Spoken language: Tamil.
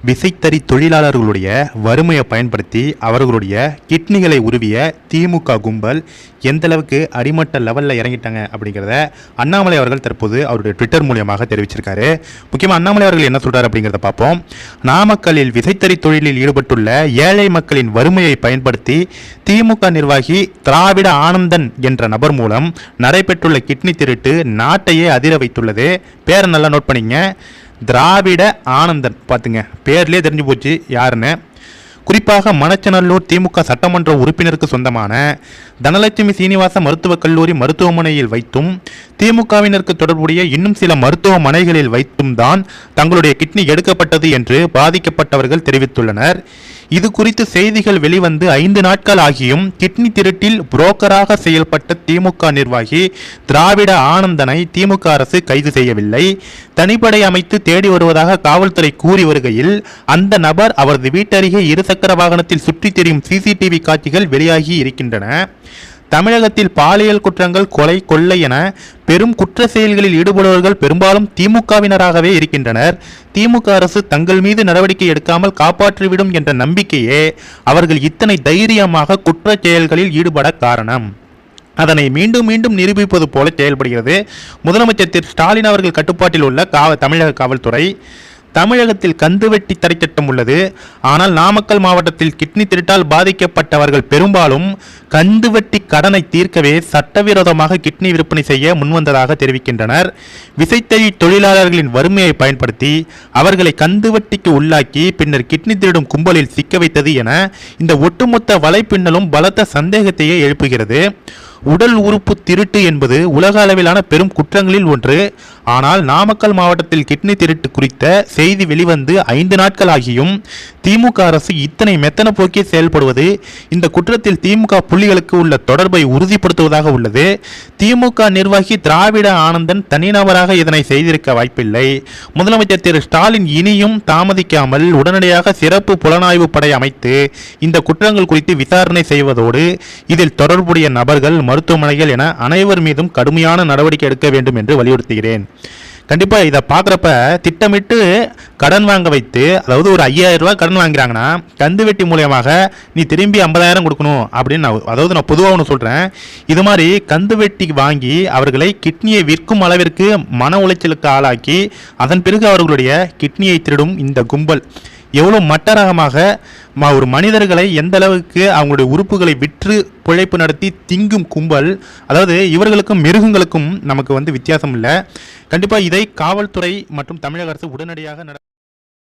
விசைத்தறி தொழிலாளர்களுடைய வறுமையை பயன்படுத்தி அவர்களுடைய கிட்னிகளை உருவிய திமுக கும்பல் எந்த அளவுக்கு அடிமட்ட லெவலில் இறங்கிட்டாங்க அப்படிங்கிறத அண்ணாமலை அவர்கள் தற்போது அவருடைய ட்விட்டர் மூலியமாக தெரிவிச்சிருக்காரு. முக்கியமாக அண்ணாமலை அவர்கள் என்ன சொல்றாரு அப்படிங்கிறத பார்ப்போம். நாமக்கல்லில் விசைத்தறி தொழிலில் ஈடுபட்டுள்ள ஏழை மக்களின் வறுமையை பயன்படுத்தி திமுக நிர்வாகி திராவிட ஆனந்தன் என்ற நபர் மூலம் நடைபெற்றுள்ள கிட்னி திருட்டு நாட்டையே அதிர வைத்துள்ளது. பேரை நல்லா நோட் பண்ணிங்க. திராவிட ஆனந்தன், பார்த்துங்க, பேர்லேயே தெரிஞ்சு போச்சு யாருன்னு. குறிப்பாக மணச்சநல்லூர் திமுக சட்டமன்ற உறுப்பினருக்கு சொந்தமான தனலட்சுமி சீனிவாச மருத்துவக் கல்லூரி மருத்துவமனையில் வைத்தும் திமுகவினருக்கு தொடர்புடைய இன்னும் சில மருத்துவமனைகளில் வைத்தும் தான் தங்களுடைய கிட்னி எடுக்கப்பட்டது என்று பாதிக்கப்பட்டவர்கள் தெரிவித்துள்ளனர். இது குறித்து செய்திகள் வெளிவந்து 5 நாட்கள் ஆகியும் கிட்னி திருட்டில் புரோக்கராக செயல்பட்ட திமுக நிர்வாகி திராவிட ஆனந்தனை திமுக அரசு கைது செய்யவில்லை. தனிப்படை அமைத்து தேடி வருவதாக காவல்துறை கூறி வருகையில் அந்த நபர் அவரது வீட்டருகே இருசக்கர வாகனத்தில் சுற்றித் திரியும் சிசிடிவி காட்சிகள் வெளியாகி இருக்கின்றன. தமிழகத்தில் பாலியல் குற்றங்கள், கொலை, கொள்ளை என பெரும் குற்ற செயல்களில் ஈடுபடுபவர்கள் பெரும்பாலும் திமுகவினராகவே இருக்கின்றனர். திமுக அரசு தங்கள் மீது நடவடிக்கை எடுக்காமல் காப்பாற்றிவிடும் என்ற நம்பிக்கையே அவர்கள் இத்தனை தைரியமாக குற்ற செயல்களில் ஈடுபட காரணம். அதனை மீண்டும் மீண்டும் நிரூபிப்பது போல செயல்படுகிறது முதலமைச்சர் திரு ஸ்டாலின் அவர்கள் கட்டுப்பாட்டில் உள்ள தமிழக காவல்துறை. தமிழகத்தில் கந்துவெட்டி தடை சட்டம் உள்ளது. ஆனால் நாமக்கல் மாவட்டத்தில் கிட்னி திருட்டால் பாதிக்கப்பட்டவர்கள் பெரும்பாலும் கந்துவெட்டி கடனை தீர்க்கவே சட்டவிரோதமாக கிட்னி விற்பனை செய்ய முன்வந்ததாக தெரிவிக்கின்றனர். விசைத்தறி தொழிலாளர்களின் வறுமையை பயன்படுத்தி அவர்களை கந்துவட்டிக்கு உள்ளாக்கி பின்னர் கிட்னி திருடும் கும்பலில் சிக்க வைத்தது என இந்த ஒட்டுமொத்த வலைப்பின்னலும் பலத்த சந்தேகத்தையே எழுப்புகிறது. உடல் உறுப்பு திருட்டு என்பது உலக அளவிலான பெரும் குற்றங்களில் ஒன்று. ஆனால் நாமக்கல் மாவட்டத்தில் கிட்னி திருட்டு குறித்த செய்தி வெளிவந்து 5 நாட்கள் ஆகியும் திமுக அரசு இத்தனை மெத்தன போக்கே செயல்படுவது இந்த குற்றத்தில் திமுக புள்ளிகளுக்கு உள்ள தொடர்பை உறுதிப்படுத்துவதாக உள்ளது. திமுக நிர்வாகி திராவிட ஆனந்தன் தனிநபராக இதனை செய்திருக்க வாய்ப்பில்லை. முதலமைச்சர் திரு ஸ்டாலின் இனியும் தாமதிக்காமல் உடனடியாக சிறப்பு புலனாய்வு படை அமைத்து இந்த குற்றங்கள் குறித்து விசாரணை செய்வதோடு இதில் தொடர்புடைய நபர்கள், மருத்துவமனைகள் என அனைவர் மீதும் கடுமையான நடவடிக்கை எடுக்க வேண்டும் என்று வலியுறுத்துகிறேன். கண்டிப்பாக இதை பார்க்குறப்ப திட்டமிட்டு கடன் வாங்க வைத்து, அதாவது ஒரு 5000 ரூபாய் கடன் வாங்குறாங்கன்னா கந்துவெட்டி மூலியமாக நீ திரும்பி 50,000 கொடுக்கணும் அப்படின்னு நான் பொதுவாக ஒன்று சொல்கிறேன். இது மாதிரி கந்துவெட்டி வாங்கி அவர்களை கிட்னியை விற்கும் அளவிற்கு மன உளைச்சலுக்கு ஆளாக்கி அதன் பிறகு அவர்களுடைய கிட்னியை திருடும் இந்த கும்பல் எவ்வளோ மட்டரகமாக ஒரு மனிதர்களை எந்த அளவுக்கு அவங்களுடைய உறுப்புகளை விற்று பிழைப்பு நடத்தி திங்கும் கும்பல். அதாவது இவர்களுக்கும் மிருகங்களுக்கும் நமக்கு வித்தியாசம் இல்லை. கண்டிப்பாக இதை காவல்துறை மற்றும் தமிழக அரசு உடனடியாக